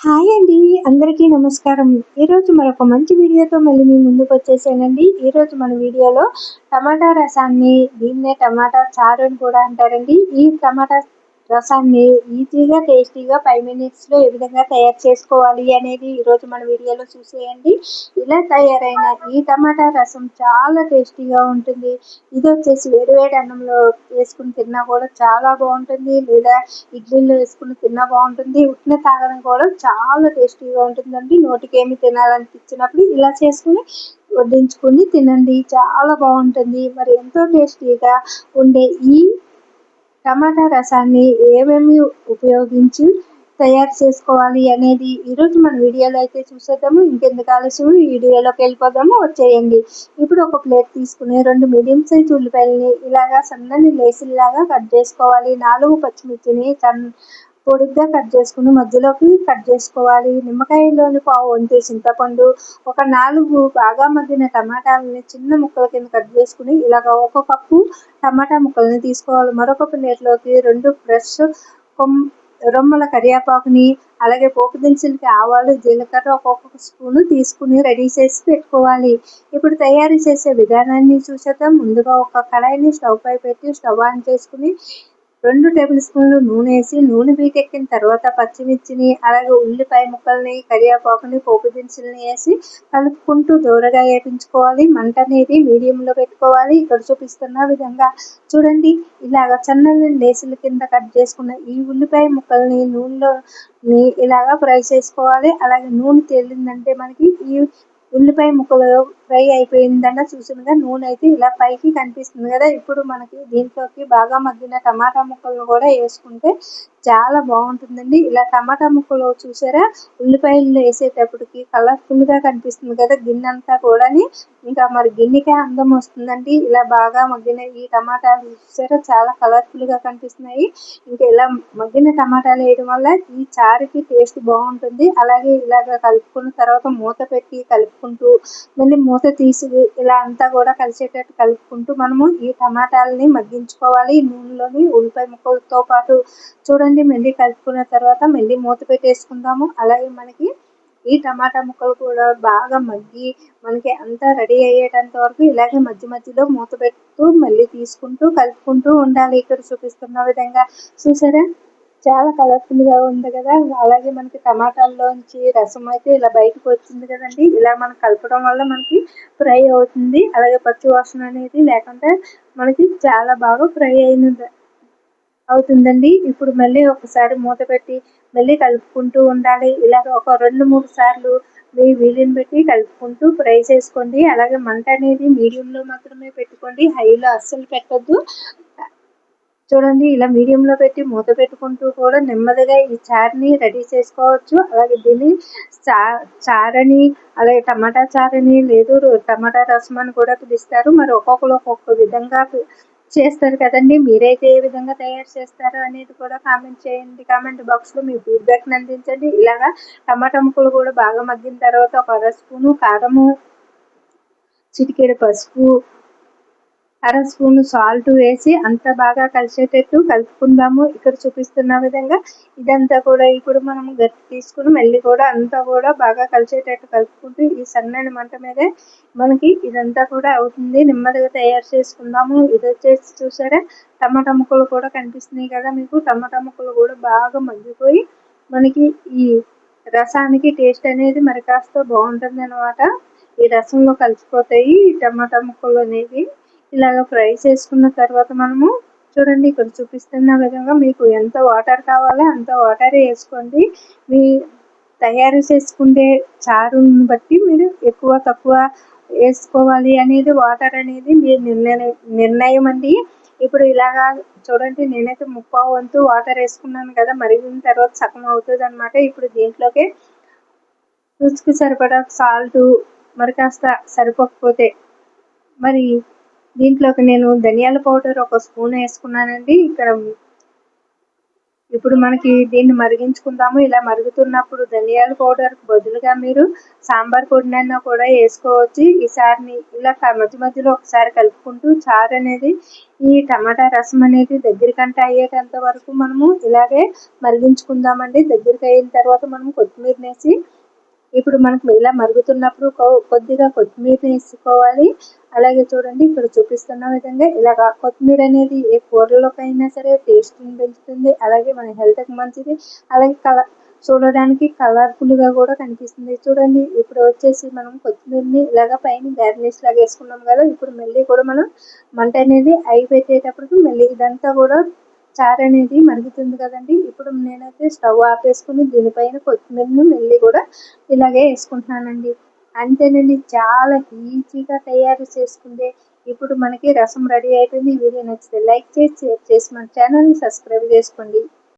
Hi అండి. అందరికీ నమస్కారం. ఈరోజు మరొక మంచి వీడియోతో మళ్ళీ మీ ముందుకు వచ్చేసానండి. ఈరోజు మన వీడియోలో టమాటా రసాన్ని, దీన్నే టమాటా చారు అని కూడా అంటారండి. ఈ టమాటా రసాన్ని ఈజీగా, టేస్టీగా 5 మినిట్స్‌లో ఏ విధంగా తయారు చేసుకోవాలి అనేది ఈరోజు మన వీడియోలో చూసేయండి. ఇలా తయారైన ఈ టమాటా రసం చాలా టేస్టీగా ఉంటుంది. ఇదొచ్చేసి వేడి వేడి అన్నంలో వేసుకొని తిన్నా కూడా చాలా బాగుంటుంది. లేదా ఇడ్లీలో వేసుకుని తిన్నా బాగుంటుంది. ఉట్టిన తాగడం కూడా చాలా టేస్టీగా ఉంటుందండి. నోటికేమి తినాలనిపించినప్పుడు ఇలా చేసుకుని వడ్డించుకుని తినండి. చాలా బాగుంటుంది. మరి ఎంతో టేస్టీగా ఉండే ఈ టమాటా రసాన్ని ఏమేమి ఉపయోగించి తయారు చేసుకోవాలి అనేది ఈరోజు మన వీడియోలో అయితే చూసేద్దాము. ఇంకెందుకు ఆలస్యం, వీడియోలోకి వెళ్ళిపోదాము. వచ్చేయండి. ఇప్పుడు ఒక ప్లేట్ తీసుకుని 2 మీడియం సైజ్ ఉల్లిపాయలని ఇలాగా సన్నని లేసుల్లాగా కట్ చేసుకోవాలి. 4 పచ్చిమిర్చిని పొడుగ్గా కట్ చేసుకుని మధ్యలోకి కట్ చేసుకోవాలి. నిమ్మకాయలోని పావు వంతు చింతపండు, ఒక 4 బాగా మగ్గిన టమాటాలని చిన్న ముక్కల కింద కట్ చేసుకుని ఇలాగ ఒక కప్పు టమాటా ముక్కల్ని తీసుకోవాలి. మరొక ప్లేట్లోకి 2 ఫ్రెష్ రొమ్మల కరివేపాకుని, అలాగే పోపు దినుసులకి ఆవాలు, జీలకర్ర ఒక్కొక్క స్పూను తీసుకుని రెడీ చేసి పెట్టుకోవాలి. ఇప్పుడు తయారు చేసే విధానాన్ని చూసేద్దాం. ముందుగా ఒక కళాయిని స్టవ్ పై పెట్టి స్టవ్ ఆన్ చేసుకుని 2 టేబుల్ స్పూన్లు నూనె వేసి నూనె వీటెక్కిన తర్వాత పచ్చిమిర్చిని, అలాగే ఉల్లిపాయ ముక్కల్ని, కరివేపాకుని, పోపు దినుసుల్ని వేసి కలుపుకుంటూ దూరగా వేపించుకోవాలి. మంట అనేది మీడియంలో పెట్టుకోవాలి. ఇక్కడ చూపిస్తున్న విధంగా చూడండి. ఇలాగ సన్నని లేసుల కింద కట్ చేసుకున్న ఈ ఉల్లిపాయ ముక్కల్ని నూనెలో ఇలాగా ఫ్రై చేసుకోవాలి. అలాగే నూనె తేలిందంటే మనకి ఈ ఉల్లిపాయ ముక్కలు ఫ్రై అయిపోయిందన్న చూసినగా నూనె అయితే ఇలా పైకి కనిపిస్తుంది కదా. ఇప్పుడు మనకి దీంట్లోకి బాగా మగ్గిన టమాటా ముక్కలను కూడా వేసుకుంటే చాలా బాగుంటుందండి. ఇలా టమాటా ముక్కలు చూసారా, ఉల్లిపాయలు వేసేటప్పటికి కలర్ఫుల్గా కనిపిస్తుంది కదా గిన్నె అంతా కూడా. ఇంకా మరి గిన్నెకే అందం వస్తుందండి. ఇలా బాగా మగ్గిన ఈ టమాటాలు చూసారా చాలా కలర్ఫుల్గా కనిపిస్తున్నాయి. ఇంకా ఇలా మగ్గిన టమాటాలు వేయడం వల్ల ఈ చారుకి టేస్ట్ బాగుంటుంది. అలాగే ఇలాగ కలుపుకున్న తర్వాత మూత పెట్టి కలుపుకుంటూ మళ్ళీ మూత తీసి ఇలా అంతా కూడా కలిసేటట్టు కలుపుకుంటూ మనము ఈ టమాటాలని మగ్గించుకోవాలి నూనెలోని ఉల్లిపాయ ముక్కలతో పాటు. చూడండి, మళ్ళీ కలుపుకున్న తర్వాత మళ్ళీ మూత పెట్టేసుకుందాము. అలాగే మనకి ఈ టమాటా ముక్కలు కూడా బాగా మగ్గి మనకి అంతా రెడీ అయ్యేటంత వరకు ఇలాగే మధ్య మధ్యలో మూత పెడుతూ మళ్ళీ తీసుకుంటూ కలుపుకుంటూ ఉండాలి. ఇక్కడ చూపిస్తున్న విధంగా చూసారా చాలా కలర్ఫుల్గా ఉంది కదా. అలాగే మనకి టమాటాల్లోంచి రసం అయితే ఇలా బయటకు వచ్చింది కదండి. ఇలా మనం కలపడం వల్ల మనకి ఫ్రై అవుతుంది. అలాగే పచ్చి వాసన అనేది లేకుండా మనకి చాలా బాగా ఫ్రై అవుతుందండి. ఇప్పుడు మళ్ళీ ఒకసారి మూత పెట్టి మళ్ళీ కలుపుకుంటూ ఉండాలి. ఇలాగ ఒక 2-3 సార్లు మీ వీలుని బట్టి కలుపుకుంటూ ఫ్రై చేసుకోండి. అలాగే మంట అనేది మీడియంలో మాత్రమే పెట్టుకోండి, హైలో అస్సలు పెట్టద్దు. చూడండి, ఇలా మీడియంలో పెట్టి మూత పెట్టుకుంటూ కూడా నెమ్మదిగా ఈ చారుని రెడీ చేసుకోవచ్చు. అలాగే దీన్ని చారని, అలాగే టమాటా చారని, లేదు టమాటా రసం అని కూడా పిలుస్తారు. మరి ఒక్కొక్కరు ఒక్కొక్క విధంగా చేస్తారు కదండి. మీరైతే ఏ విధంగా తయారు చేస్తారో అనేది కూడా కామెంట్ చేయండి. కామెంట్ బాక్స్లో మీ ఫీడ్బ్యాక్ని అందించండి. ఇలాగా టమాటా ముక్కలు కూడా బాగా మగ్గిన తర్వాత ఒక 1 స్పూను కారము, చిటికెడు పసుపు, 1/2 స్పూన్ సాల్ట్ వేసి అంతా బాగా కలిసేటట్టు కలుపుకుందాము. ఇక్కడ చూపిస్తున్న విధంగా ఇదంతా కూడా ఇప్పుడు మనం గట్టి తీసుకుని మళ్ళీ కూడా అంతా కూడా బాగా కలిసేటట్టు కలుపుకుంటూ ఈ సన్నని మంట మీదే మనకి ఇదంతా కూడా అవుతుంది. నెమ్మదిగా తయారు చేసుకుందాము. ఇది వచ్చేసి చూసారా టమాటా ముక్కలు కూడా కనిపిస్తున్నాయి కదా మీకు. టమాటా ముక్కలు కూడా బాగా మగ్గిపోయి మనకి ఈ రసానికి టేస్ట్ అనేది మరి కాస్త బాగుంటుంది అనమాట. ఈ రసంలో కలిసిపోతాయి ఈ టమాటా ముక్కలు అనేవి. ఇలాగ ఫ్రై చేసుకున్న తర్వాత మనము చూడండి, ఇక్కడ చూపిస్తున్న విధంగా మీకు ఎంత వాటర్ కావాలో అంత వాటర్ వేసుకోండి. మీ తయారు చేసుకుంటే చారుని బట్టి మీరు ఎక్కువ తక్కువ వేసుకోవాలి అనేది వాటర్ అనేది మీ నిర్ణయం అండి. ఇప్పుడు ఇలాగా చూడండి, నేనైతే 3/4 వంతు వాటర్ వేసుకున్నాను కదా. మరిగిన తర్వాత సగం అవుతుంది అనమాట. ఇప్పుడు దీంట్లోకి రుచికి సరిపడా సాల్ట్, మరి కాస్త సరిపోకపోతే మరి దీంట్లోకి నేను ధనియాల పౌడర్ 1 స్పూన్ వేసుకున్నానండి. ఇక్కడ ఇప్పుడు మనకి దీన్ని మరిగించుకుందాము. ఇలా మరుగుతున్నప్పుడు ధనియాల పౌడర్ బదులుగా మీరు సాంబార్ పొడినైనా కూడా వేసుకోవచ్చు. ఈసారి ఇలా మధ్య మధ్యలో ఒకసారి కలుపుకుంటూ చారు అనేది ఈ టమాటా రసం అనేది దగ్గరికంట అయ్యేటంత వరకు మనము ఇలాగే మరిగించుకుందామండి. దగ్గరికి అయిన తర్వాత మనం కొత్తిమీర వేసి ఇప్పుడు మనకు ఇలా మరుగుతున్నప్పుడు కొద్దిగా కొత్తిమీర వేసుకోవాలి. అలాగే చూడండి ఇక్కడ చూపిస్తున్న విధంగా ఇలాగా కొత్తిమీర అనేది ఏ కూరలోకైనా సరే టేస్ట్ని పెంచుతుంది. అలాగే మన హెల్త్కి మంచిది. అలాగే చూడడానికి కలర్ఫుల్ గా కూడా కనిపిస్తుంది. చూడండి ఇప్పుడు వచ్చేసి మనం కొత్తిమీరని ఇలాగా పైన గార్నిష్ లాగా వేసుకున్నాం కదా. ఇప్పుడు మళ్ళీ కూడా మనం మంట అనేది పెట్టేటప్పటికి మళ్ళీ ఇదంతా కూడా చారు అనేది మరుగుతుంది కదండి. ఇప్పుడు నేనైతే స్టవ్ ఆపేసుకుని దీనిపైన కొత్తిమీరని మళ్ళీ కూడా ఇలాగే వేసుకుంటున్నానండి. అంతేనండి, చాలా ఈజీగా తయారు చేసుకుంటే ఇప్పుడు మనకి రసం రెడీ అయిపోయింది. ఈ వీడియో నచ్చితే లైక్ చేసి షేర్ చేసి మన ఛానల్ని సబ్స్క్రైబ్ చేసుకోండి.